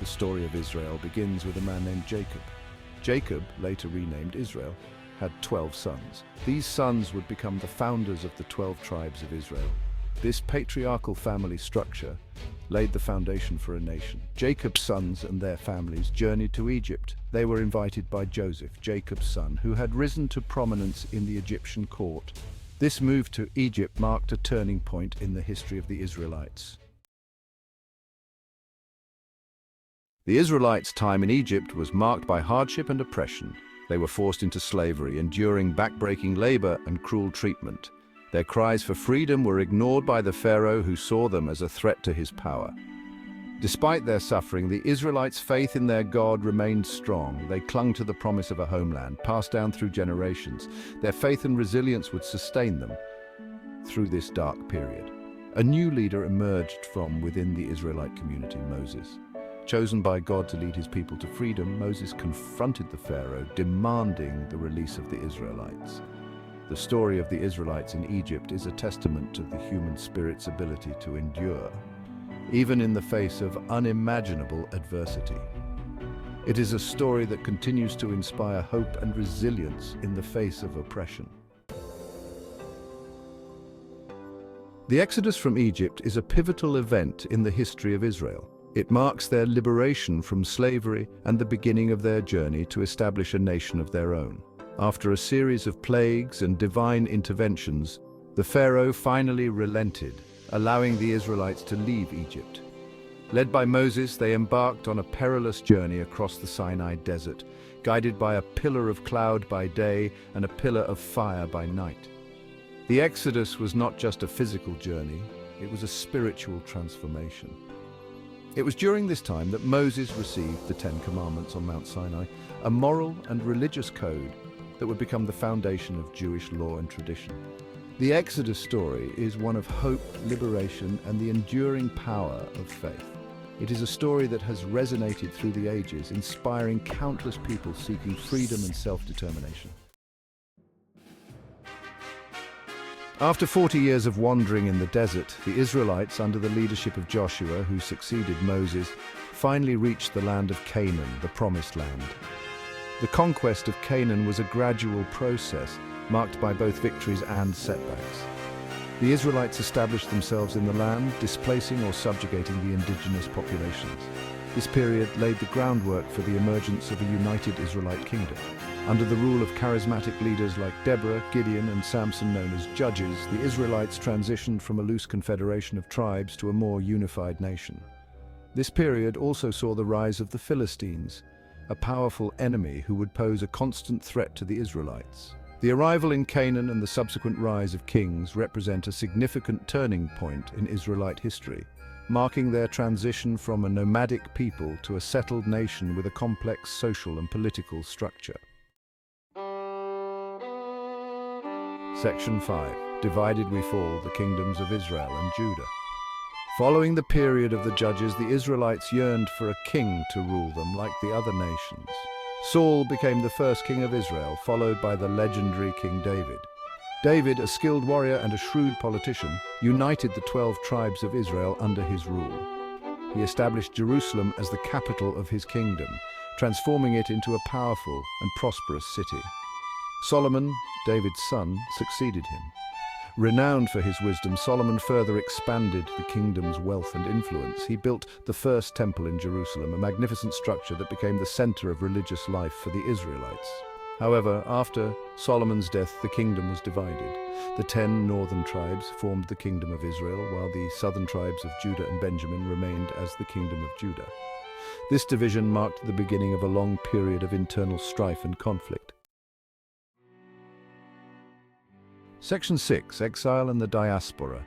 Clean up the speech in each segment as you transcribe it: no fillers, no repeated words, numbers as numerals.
the story of Israel begins with a man named Jacob. Jacob, later renamed Israel, had 12 sons. These sons would become the founders of the 12 tribes of Israel. This patriarchal family structure laid the foundation for a nation. Jacob's sons and their families journeyed to Egypt. They were invited by Joseph, Jacob's son, who had risen to prominence in the Egyptian court. This move to Egypt marked a turning point in the history of the Israelites. The Israelites' time in Egypt was marked by hardship and oppression. They were forced into slavery, enduring backbreaking labor and cruel treatment. Their cries for freedom were ignored by the Pharaoh, who saw them as a threat to his power. Despite their suffering, the Israelites' faith in their God remained strong. They clung to the promise of a homeland, passed down through generations. Their faith and resilience would sustain them through this dark period. A new leader emerged from within the Israelite community, Moses. Chosen by God to lead his people to freedom, Moses confronted the Pharaoh, demanding the release of the Israelites. The story of the Israelites in Egypt is a testament to the human spirit's ability to endure, even in the face of unimaginable adversity. It is a story that continues to inspire hope and resilience in the face of oppression. The Exodus from Egypt is a pivotal event in the history of Israel. It marks their liberation from slavery and the beginning of their journey to establish a nation of their own. After a series of plagues and divine interventions, the Pharaoh finally relented, allowing the Israelites to leave Egypt. Led by Moses, they embarked on a perilous journey across the Sinai desert, guided by a pillar of cloud by day and a pillar of fire by night. The Exodus was not just a physical journey, it was a spiritual transformation. It was during this time that Moses received the Ten Commandments on Mount Sinai, a moral and religious code that would become the foundation of Jewish law and tradition. The Exodus story is one of hope, liberation, and the enduring power of faith. It is a story that has resonated through the ages, inspiring countless people seeking freedom and self-determination. After 40 years of wandering in the desert, the Israelites, under the leadership of Joshua, who succeeded Moses, finally reached the land of Canaan, the Promised Land. The conquest of Canaan was a gradual process, marked by both victories and setbacks. The Israelites established themselves in the land, displacing or subjugating the indigenous populations. This period laid the groundwork for the emergence of a united Israelite kingdom. Under the rule of charismatic leaders like Deborah, Gideon, and Samson, known as judges, the Israelites transitioned from a loose confederation of tribes to a more unified nation. This period also saw the rise of the Philistines, a powerful enemy who would pose a constant threat to the Israelites. The arrival in Canaan and the subsequent rise of kings represent a significant turning point in Israelite history, marking their transition from a nomadic people to a settled nation with a complex social and political structure. Section 5. Divided we fall, the kingdoms of Israel and Judah. Following the period of the judges, the Israelites yearned for a king to rule them like the other nations. Saul became the first king of Israel, followed by the legendary King David. David, a skilled warrior and a shrewd politician, united the 12 tribes of Israel under his rule. He established Jerusalem as the capital of his kingdom, transforming it into a powerful and prosperous city. Solomon, David's son, succeeded him. Renowned for his wisdom, Solomon further expanded the kingdom's wealth and influence. He built the first temple in Jerusalem, a magnificent structure that became the center of religious life for the Israelites. However, after Solomon's death, the kingdom was divided. The 10 northern tribes formed the kingdom of Israel, while the southern tribes of Judah and Benjamin remained as the kingdom of Judah. This division marked the beginning of a long period of internal strife and conflict. Section 6. Exile and the Diaspora.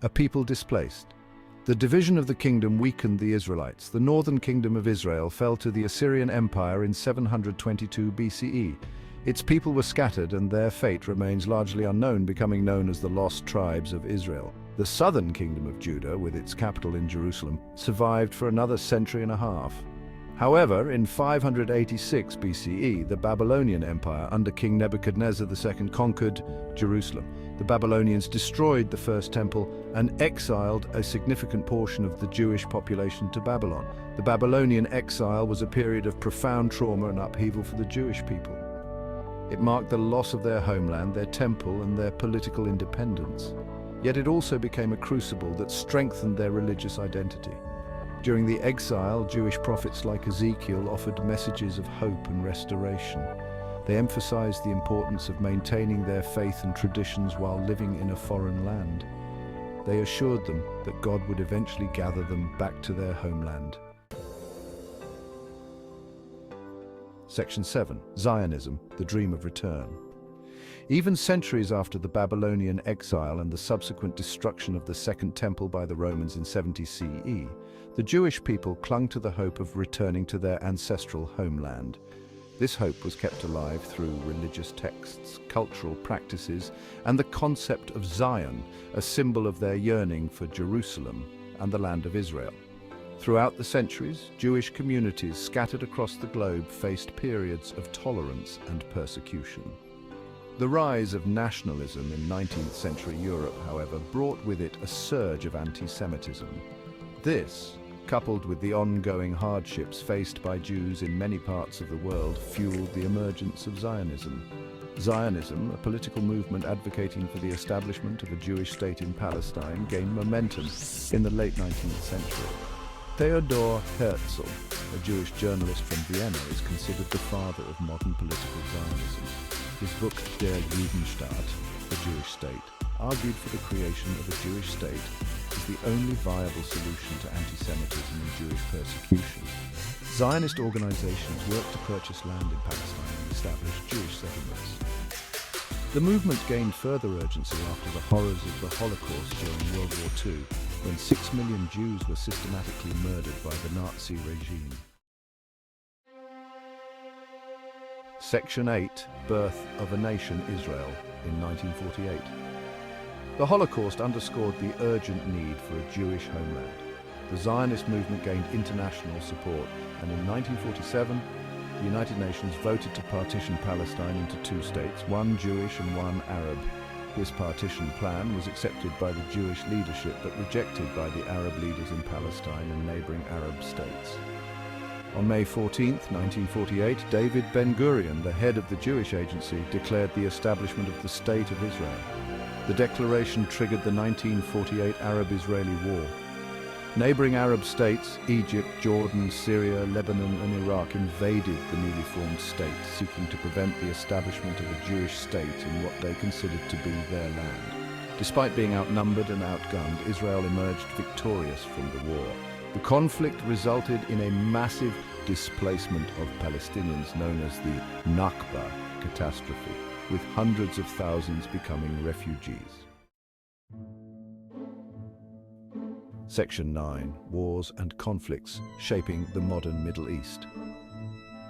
A people displaced. The division of the kingdom weakened the Israelites. The northern kingdom of Israel fell to the Assyrian Empire in 722 BCE. Its people were scattered and their fate remains largely unknown, becoming known as the Lost Tribes of Israel. The southern kingdom of Judah, with its capital in Jerusalem, survived for another century and a half. However, in 586 BCE, the Babylonian Empire under King Nebuchadnezzar II conquered Jerusalem. The Babylonians destroyed the first temple and exiled a significant portion of the Jewish population to Babylon. The Babylonian exile was a period of profound trauma and upheaval for the Jewish people. It marked the loss of their homeland, their temple, and their political independence. Yet it also became a crucible that strengthened their religious identity. During the exile, Jewish prophets like Ezekiel offered messages of hope and restoration. They emphasized the importance of maintaining their faith and traditions while living in a foreign land. They assured them that God would eventually gather them back to their homeland. Section 7. Zionism, the dream of return. Even centuries after the Babylonian exile and the subsequent destruction of the Second Temple by the Romans in 70 CE, the Jewish people clung to the hope of returning to their ancestral homeland. This hope was kept alive through religious texts, cultural practices, and the concept of Zion, a symbol of their yearning for Jerusalem and the land of Israel. Throughout the centuries, Jewish communities scattered across the globe faced periods of tolerance and persecution. The rise of nationalism in 19th century Europe, however, brought with it a surge of anti-Semitism. This, coupled with the ongoing hardships faced by Jews in many parts of the world, fueled the emergence of Zionism. Zionism, a political movement advocating for the establishment of a Jewish state in Palestine, gained momentum in the late 19th century. Theodor Herzl, a Jewish journalist from Vienna, is considered the father of modern political Zionism. His book, Der Judenstaat, the Jewish State, argued for the creation of a Jewish state as the only viable solution to anti-Semitism and Jewish persecution. Zionist organizations worked to purchase land in Palestine and establish Jewish settlements. The movement gained further urgency after the horrors of the Holocaust during World War II, when 6 million Jews were systematically murdered by the Nazi regime. Section 8. Birth of a Nation, Israel, in 1948. The Holocaust underscored the urgent need for a Jewish homeland. The Zionist movement gained international support, and in 1947, the United Nations voted to partition Palestine into two states, one Jewish and one Arab. This partition plan was accepted by the Jewish leadership but rejected by the Arab leaders in Palestine and neighboring Arab states. On May 14, 1948, David Ben-Gurion, the head of the Jewish Agency, declared the establishment of the State of Israel. The declaration triggered the 1948 Arab-Israeli War. Neighboring Arab states, Egypt, Jordan, Syria, Lebanon and Iraq, invaded the newly formed state, seeking to prevent the establishment of a Jewish state in what they considered to be their land. Despite being outnumbered and outgunned, Israel emerged victorious from the war. The conflict resulted in a massive displacement of Palestinians known as the Nakba catastrophe, with hundreds of thousands becoming refugees. Section 9. Wars and conflicts shaping the modern Middle East.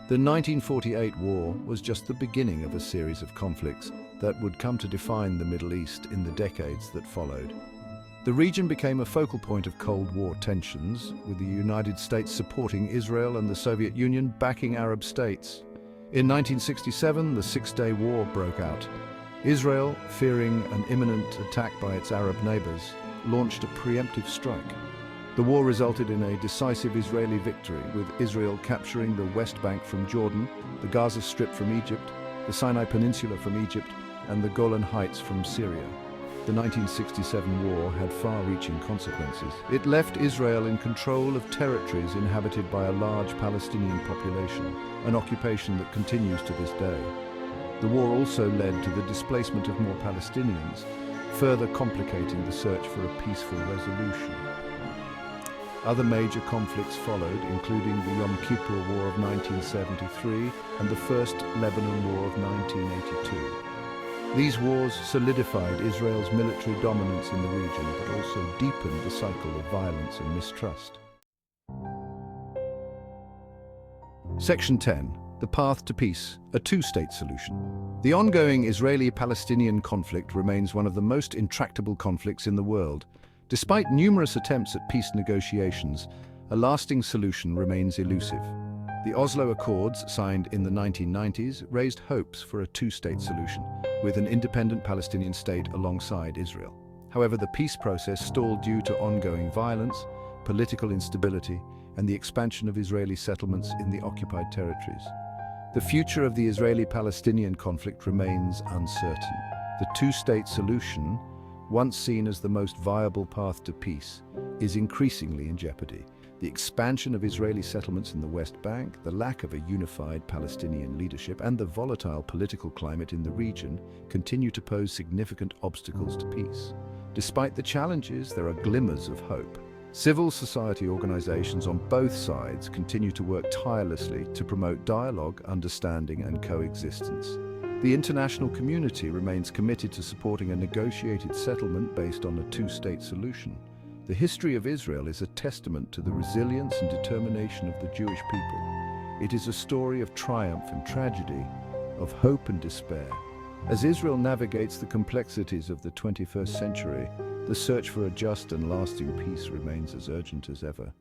The 1948 war was just the beginning of a series of conflicts that would come to define the Middle East in the decades that followed. The region became a focal point of Cold War tensions, with the United States supporting Israel and the Soviet Union backing Arab states. In 1967, the Six-Day War broke out. Israel, fearing an imminent attack by its Arab neighbors, launched a preemptive strike. The war resulted in a decisive Israeli victory, with Israel capturing the West Bank from Jordan, the Gaza Strip from Egypt, the Sinai Peninsula from Egypt, and the Golan Heights from Syria. The 1967 war had far-reaching consequences. It left Israel in control of territories inhabited by a large Palestinian population, an occupation that continues to this day. The war also led to the displacement of more Palestinians, further complicating the search for a peaceful resolution. Other major conflicts followed, including the Yom Kippur War of 1973 and the First Lebanon War of 1982. These wars solidified Israel's military dominance in the region, but also deepened the cycle of violence and mistrust. Section 10. The path to peace, a two-state solution. The ongoing Israeli-Palestinian conflict remains one of the most intractable conflicts in the world. Despite numerous attempts at peace negotiations, a lasting solution remains elusive. The Oslo Accords, signed in the 1990s, raised hopes for a two-state solution, with an independent Palestinian state alongside Israel. However, the peace process stalled due to ongoing violence, political instability, and the expansion of Israeli settlements in the occupied territories. The future of the Israeli-Palestinian conflict remains uncertain. The two-state solution, once seen as the most viable path to peace, is increasingly in jeopardy. The expansion of Israeli settlements in the West Bank, the lack of a unified Palestinian leadership, and the volatile political climate in the region continue to pose significant obstacles to peace. Despite the challenges, there are glimmers of hope. Civil society organizations on both sides continue to work tirelessly to promote dialogue, understanding, and coexistence. The international community remains committed to supporting a negotiated settlement based on a two-state solution. The history of Israel is a testament to the resilience and determination of the Jewish people. It is a story of triumph and tragedy, of hope and despair. As Israel navigates the complexities of the 21st century, the search for a just and lasting peace remains as urgent as ever.